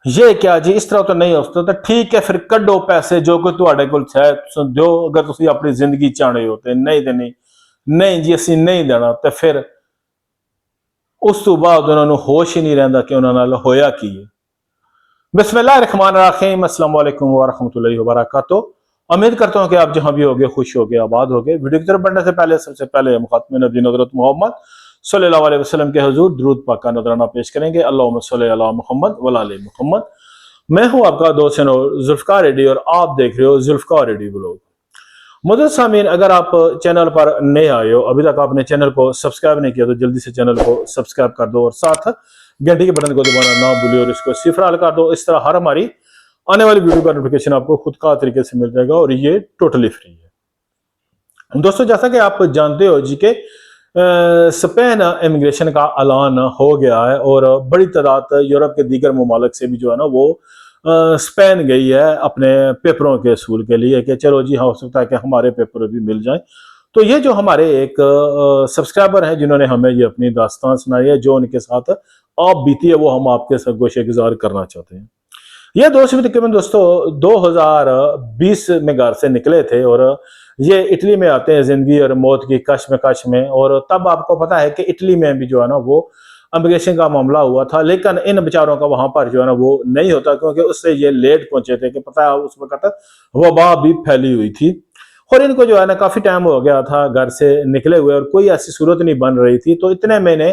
ये क्या जी, इस तरह तो नहीं हो सकता। तो ठीक है, फिर कड्डो पैसे जो कोई तुहाडे कोल है दो, अगर तुसी अपनी जिंदगी चाहते हो तो नहीं देनी, नहीं जी असी नहीं देना, तो फिर उस तो बाद उन्होंने होश ही नहीं रहता कि उन्होंने होया की है। बिस्मिल्लाहिर्रहमानिर्रहीम, अस्सलाम वालेकुम वरहमतुल्लाहि वबरकातुहू। उम्मीद करता हूँ कि आप जहां भी होंगे खुश होंगे, आबाद होंगे। वीडियो की तरफ बढ़ने से पहले सबसे पहले मुखातमिन नबी हज़रत मोहम्मद सल्लल्लाहु अलैहि वसल्लम के हुजूर दुरूद पाक का नजराना पेश करेंगे। अल्लाहुम्मा सल्लि अला मुहम्मद व आले मुहम्मद। मैं हूं आपका दोस्त जुल्फकार रेड्डी और आप देख रहे हो जुल्फकार रेड्डी ब्लॉग। मुझे सामीन, अगर आप चैनल पर नए आए हो, अभी तक आपने चैनल को सब्सक्राइब नहीं किया, तो जल्दी से चैनल को सब्सक्राइब कर दो और साथ घंटी के बटन को दबाना ना भूलिए और इसको सिफर कर दो। इस तरह हर हमारी आने वाली वीडियो का नोटिफिकेशन आपको खुद का तरीके से मिल जाएगा और ये टोटली फ्री है। दोस्तों, जैसा कि आप जानते हो जी के स्पेन इमिग्रेशन का ऐलान हो गया है और बड़ी तादाद यूरोप के दीगर ममालिक से भी जो है ना वो स्पेन गई है अपने पेपरों के असूल के लिए कि चलो जी हाँ, हो सकता है कि हमारे पेपर भी मिल जाएं। तो ये जो हमारे एक सब्सक्राइबर हैं जिन्होंने हमें ये अपनी दास्तान सुनाई है, जो उनके साथ आप बीती है, वो हम आपके साथ गोशे गुजार करना चाहते हैं। ये दोस्त भी तकरीबन दोस्तों 2020 में घर से निकले थे और ये इटली में आते हैं जिंदगी और मौत की कश्मकश में। और तब आपको पता है कि इटली में भी जो है ना वो इमिग्रेशन का मामला हुआ था, लेकिन इन बेचारों का वहां पर जो है ना वो नहीं होता, क्योंकि उससे ये लेट पहुंचे थे कि पता है उस वक्त वबा भी फैली हुई थी और इनको जो है ना काफी टाइम हो गया था घर से निकले हुए और कोई ऐसी सूरत नहीं बन रही थी। तो इतने महीने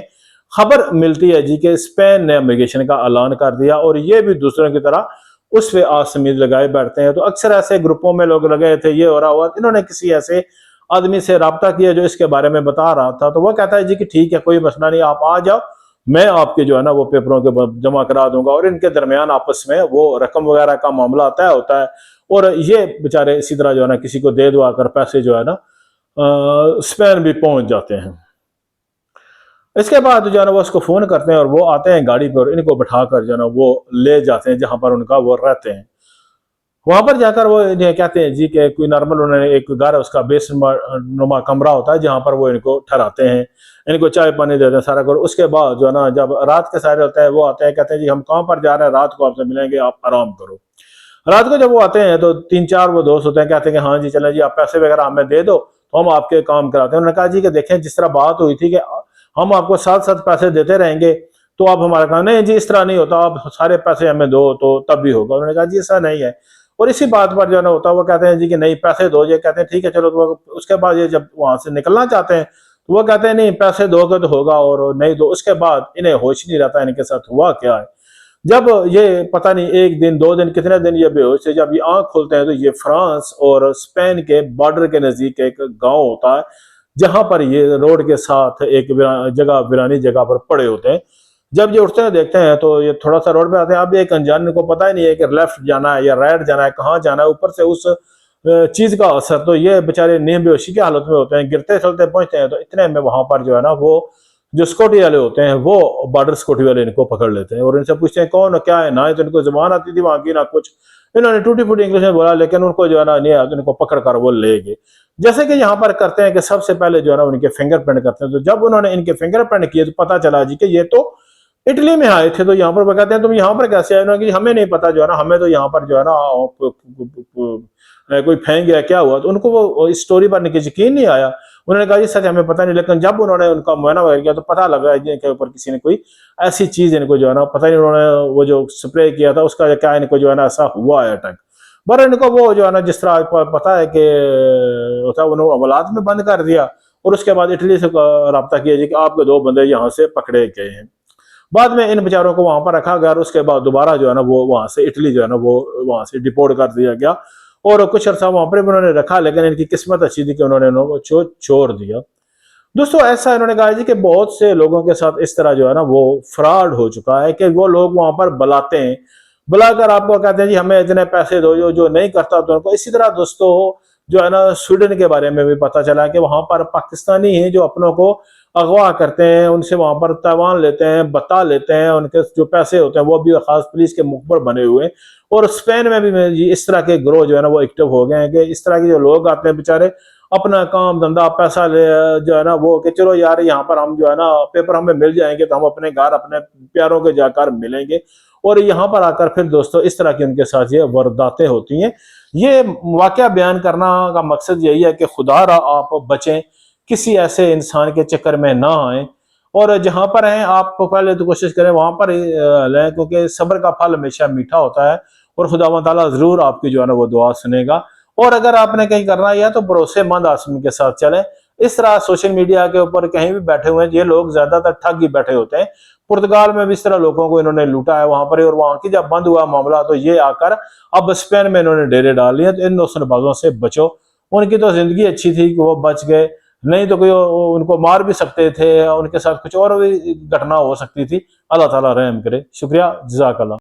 खबर मिलती है जी कि स्पेन ने इमिग्रेशन का ऐलान कर दिया और ये भी दूसरों की तरह उस पे आस उम्मीद लगाए बैठते हैं। तो अक्सर ऐसे ग्रुपों में लोग लगे थे, ये हो रहा हुआ। इन्होंने किसी ऐसे आदमी से रब्ता किया जो इसके बारे में बता रहा था, तो वो कहता है जी कि ठीक है, कोई मसला नहीं, आप आ जाओ, मैं आपके जो है ना वो पेपरों के जमा करा दूंगा। और इनके दरमियान आपस में वो रकम वगैरह का मामला तय होता है और ये बेचारे इसी तरह जो है ना किसी को दे दुआ कर पैसे जो है ना स्पेन भी पहुंच जाते हैं। इसके बाद जो है ना वो उसको फोन करते हैं और वो आते हैं गाड़ी पर, इनको बैठाकर जो है ना वो ले जाते हैं जहां पर उनका वो रहते हैं। वहां पर जाकर वो इन्हें कहते हैं जी कि कोई नॉर्मल उन्होंने एक घर है, उसका बेस नुमा कमरा होता है जहां पर वो इनको ठहराते हैं, इनको चाय पानी देते हैं सारा कर। उसके बाद जो है ना जब रात के सारे होते हैं वो आते हैं, कहते हैं जी हम कहाँ पर जा रहे हैं, रात को आपसे मिलेंगे, आप आराम करो। रात को जब वो आते हैं तो तीन चार वो दोस्त होते हैं, कहते हैं कि हाँ जी चलें जी, आप पैसे वगैरह हमें दे दो तो हम आपके काम कराते हैं। उन्होंने कहा जी कि देखें, जिस तरह बात हुई थी कि हम आपको साथ साथ पैसे देते रहेंगे तो आप हमारा काम, नहीं जी इस तरह नहीं होता, आप सारे पैसे हमें दो तो तब भी होगा। उन्होंने कहा जी ऐसा नहीं है। और इसी बात पर जो है ना होता, वो कहते हैं जी कि नहीं पैसे दो, ये कहते हैं ठीक है चलो। तो उसके बाद ये जब वहां से निकलना चाहते हैं तो वो कहते हैं नहीं पैसे दोगे तो होगा, और नहीं दो। उसके बाद इन्हें होश नहीं रहता इनके साथ हुआ क्या है। जब ये पता नहीं एक दिन दो दिन कितने दिन ये बेहोश थे, जब ये आंख खोलते हैं तो ये फ्रांस और स्पेन के बॉर्डर के नजदीक एक गांव होता है जहां पर ये रोड के साथ एक जगह वीरानी जगह पर पड़े होते हैं। जब ये उठते हैं देखते हैं तो ये थोड़ा सा रोड पे आते हैं। अब एक अनजान को पता ही नहीं है कि लेफ्ट जाना है या राइट जाना है, कहाँ जाना है। ऊपर से उस चीज का असर, तो ये बेचारे नींद बेहोशी की हालत में होते हैं, गिरते चलते पहुंचते हैं। तो इतने में वहां पर जो है ना वो जो सिक्योरिटी वाले होते हैं वो बॉर्डर सिक्योरिटी वाले इनको पकड़ लेते हैं और इनसे पूछते हैं कौन क्या है ना। तो इनको जबान आती थी वहां की ना कुछ, इन्होंने टूटी फूटी इंग्लिश में बोला, लेकिन उनको जो है ना नहीं आया तो इनको पकड़ कर वो ले गए। जैसे कि यहाँ पर करते हैं कि सबसे पहले जो है ना उनके फिंगरप्रिंट करते हैं। तो जब उन्होंने इनके फिंगरप्रिंट किए तो पता चला जी कि ये तो इटली में आए थे। तो यहाँ पर वो कहते हैं तुम यहाँ पर कैसे आए? कि हमें नहीं पता जो है ना, हमें तो यहाँ पर जो है ना कोई फेंक गया, क्या हुआ। तो उनको वो इस स्टोरी पर यकीन नहीं आया। उन्होंने कहा जी सच हमें पता नहीं, लेकिन जब उन्होंने उनका मुआयना वगैरह किया तो पता लगा इनके ऊपर किसी ने कोई ऐसी चीज इनको जो है ना पता नहीं, उन्होंने वो जो स्प्रे किया था उसका क्या इनको जो है ना ऐसा हुआ है अटैक। पर इनको वो जो है ना जिस तरह पता है कि उन्होंने अवलाद में बंद कर दिया और उसके बाद इटली से रब्ता किया जी कि आपके दो बंदे यहाँ से पकड़े गए हैं। बाद में इन बेचारों को वहां पर रखा गया और उसके बाद दोबारा जो है ना वो वहां से इटली जो है ना वो वहां से डिपोर्ट कर दिया गया और कुछ अर्सा वहां पर भी उन्होंने रखा, लेकिन इनकी किस्मत अच्छी थी कि उन्होंने छोड़ दिया। दोस्तों, ऐसा इन्होंने कहा जी कि बहुत से लोगों के साथ इस तरह जो है ना वो फ्रॉड हो चुका है कि वो लोग वहां पर बुलाते हैं, बुलाकर आपको कहते हैं जी हमें इतने पैसे दो, जो नहीं करता तो उनको। इसी तरह दोस्तों जो है ना स्वीडन के बारे में भी पता चला कि वहां पर पाकिस्तानी हैं जो अपनों को अगवा करते हैं, उनसे वहां पर तावान लेते हैं, बता लेते हैं, उनके जो पैसे होते हैं वो भी खास पुलिस के मुख पर बने हुए हैं। और स्पेन में भी इस तरह के ग्रोह जो है ना वो एक्टिव हो गए हैं कि इस तरह के जो लोग आते हैं बेचारे अपना काम धंधा पैसा ले जो है ना वो कि चलो यार यहाँ पर हम जो है ना पेपर हमें मिल जाएंगे तो हम अपने घर अपने प्यारों के जाकर मिलेंगे। और यहाँ पर आकर फिर दोस्तों इस तरह की उनके साथ ये वारदातें होती हैं। ये वाकया बयान करना का मकसद यही है कि खुदा आप बचें, किसी ऐसे इंसान के चक्कर में ना आए, और जहां पर हैं आप पहले तो कोशिश करें वहां पर लें, क्योंकि सब्र का फल हमेशा मीठा होता है और खुदा ताला जरूर आपकी जो है ना वो दुआ सुनेगा। और अगर आपने कहीं करना है तो भरोसेमंद आदमी के साथ चलें। इस तरह सोशल मीडिया के ऊपर कहीं भी बैठे हुए हैं ये लोग ज्यादातर ठग ही बैठे होते हैं। पुर्तगाल में भी इस तरह लोगों को इन्होंने लूटा है वहां पर ही, और वहां की जब बंद हुआ मामला तो ये आकर अब स्पेन में इन्होंने डेरे डाल लिए। तो इन नौसनबाजों से बचो, उनकी तो जिंदगी अच्छी थी कि वो बच गए, नहीं तो कोई उनको मार भी सकते थे, उनके साथ कुछ और भी घटना हो सकती थी। अल्लाह ताला रहम करे। शुक्रिया, जज़ाकल्लाह।